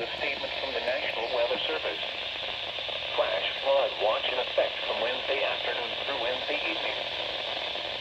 a statement from the National Weather Service. Flash flood watch in effect from Wednesday afternoon through Wednesday evening.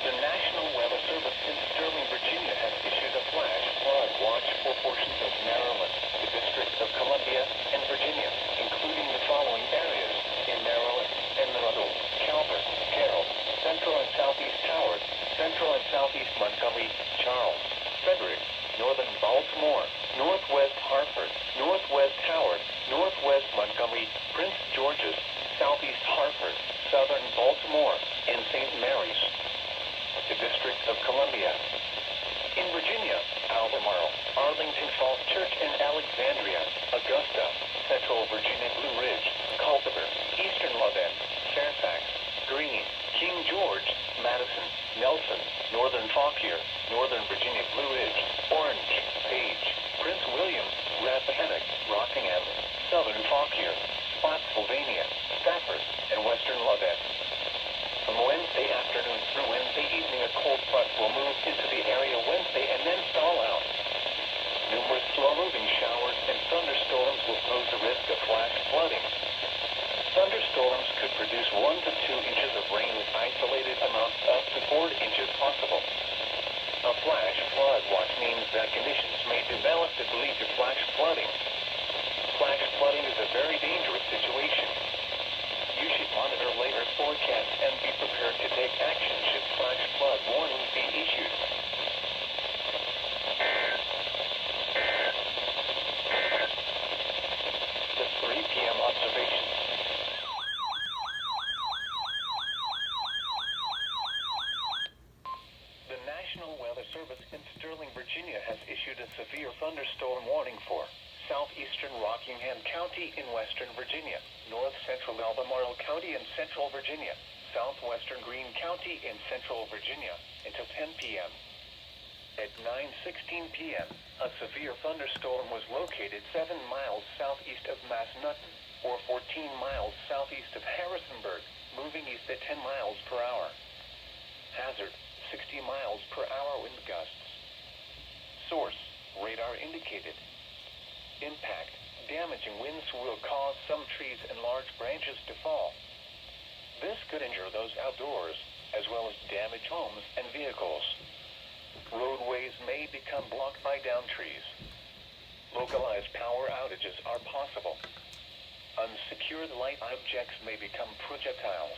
The National Weather Service in Sterling, Virginia has issued a flash flood watch for portions of Maryland, the District of Columbia, and Virginia, including the following areas: in Maryland, Emerald, Calvert, Carroll, Central and Southeast Howard, Central and Southeast Montgomery, Charles, Frederick, Northern Baltimore, Northwest Hartford, Northwest Howard, Northwest Montgomery, Prince George's, Southeast Hartford, Southern Baltimore, and St. Mary's. The District of Columbia. In Virginia, Albemarle, Arlington Falls Church and Alexandria, Augusta, Central Virginia Blue Ridge, Culpeper, Eastern Lothian, Fairfax, Greene, King George, Madison, Nelson, Northern Fauquier, Northern Virginia Blue Ridge, Orange, Page, Prince William, Rappahannock, Rockingham, Southern Fauquier, Spotsylvania, Stafford, and Western Lothian. From Wednesday afternoon through Wednesday evening, a cold front will move into the area Wednesday and then stall out. Numerous slow-moving showers and thunderstorms will pose a risk of flash flooding. Thunderstorms could produce 1 to 2 inches of rain with isolated amounts up to 4 inches possible. A flash flood watch means that conditions may develop to lead to flash flooding. Flash flooding is a very dangerous situation. You should monitor later forecasts and be prepared to take action should flash flood warnings be issued. The 3 p.m. observations. The National Weather Service in Sterling, Virginia has issued a severe thunderstorm warning for southeastern Rockingham County in western Virginia, north-central Albemarle County in central Virginia, southwestern Greene County in central Virginia, until 10 p.m. At 9:16 p.m., a severe thunderstorm was located 7 miles southeast of Massanutten, or 14 miles southeast of Harrisonburg, moving east at 10 miles per hour. Hazard, 60 miles per hour wind gusts. Source, radar indicated. Impact, damaging winds will cause some trees and large branches to fall. This could injure those outdoors, as well as damage homes and vehicles. Roadways may become blocked by downed trees. Localized power outages are possible. Unsecured light objects may become projectiles.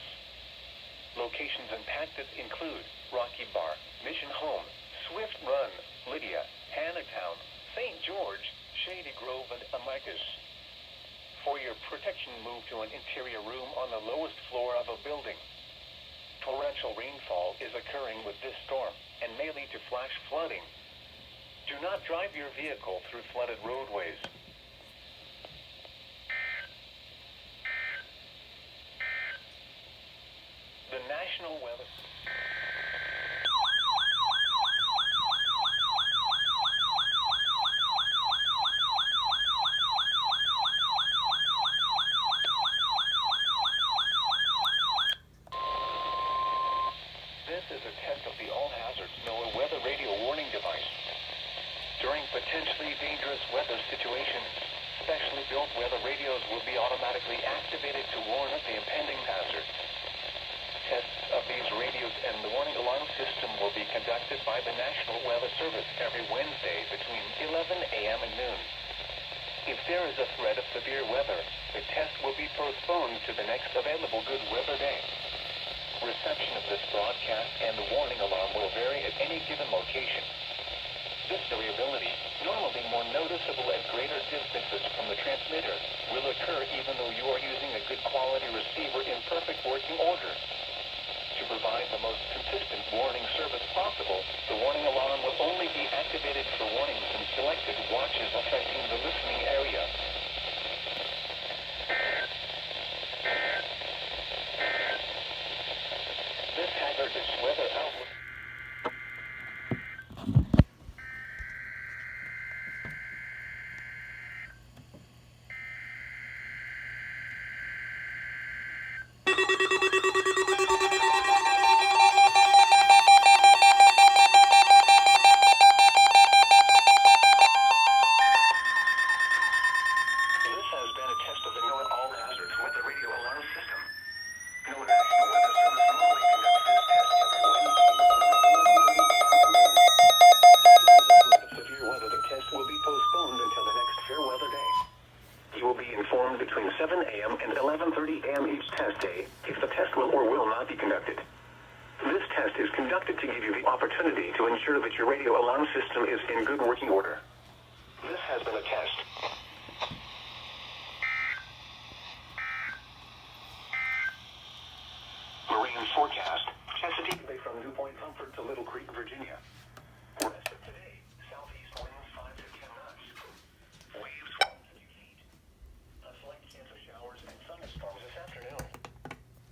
Locations impacted include Rocky Bar, Mission Home, Swift Run, Lydia, Hannahtown, St. George, Shady Grove, and Amicus. For your protection, move to an interior room on the lowest floor of a building. Torrential rainfall is occurring with this storm and may lead to flash flooding. Do not drive your vehicle through flooded roadways. The National Weather This is a test of the All Hazards NOAA Weather Radio Warning device. During potentially dangerous weather situations, specially built weather radios will be automatically activated to warn of the impending hazard. Tests of these radios and the warning alarm system will be conducted by the National Weather Service every Wednesday between 11 a.m. and noon. If there is a threat of severe weather, the test will be postponed to the next available good weather day. Reception of this broadcast and the warning alarm will vary at any given location. This variability, normally more noticeable at greater distances from the transmitter, will occur even though you are using a good quality receiver in perfect working order. To provide the most consistent warning service possible, the warning alarm will only be activated for warnings in selected watches affecting the listening area. This hazardous weather outlook. a.m. and 11:30 a.m. each test day if the test will or will not be conducted. This test is conducted to give you the opportunity to ensure that your radio alarm system is in good working order. This has been a test. Marine forecast.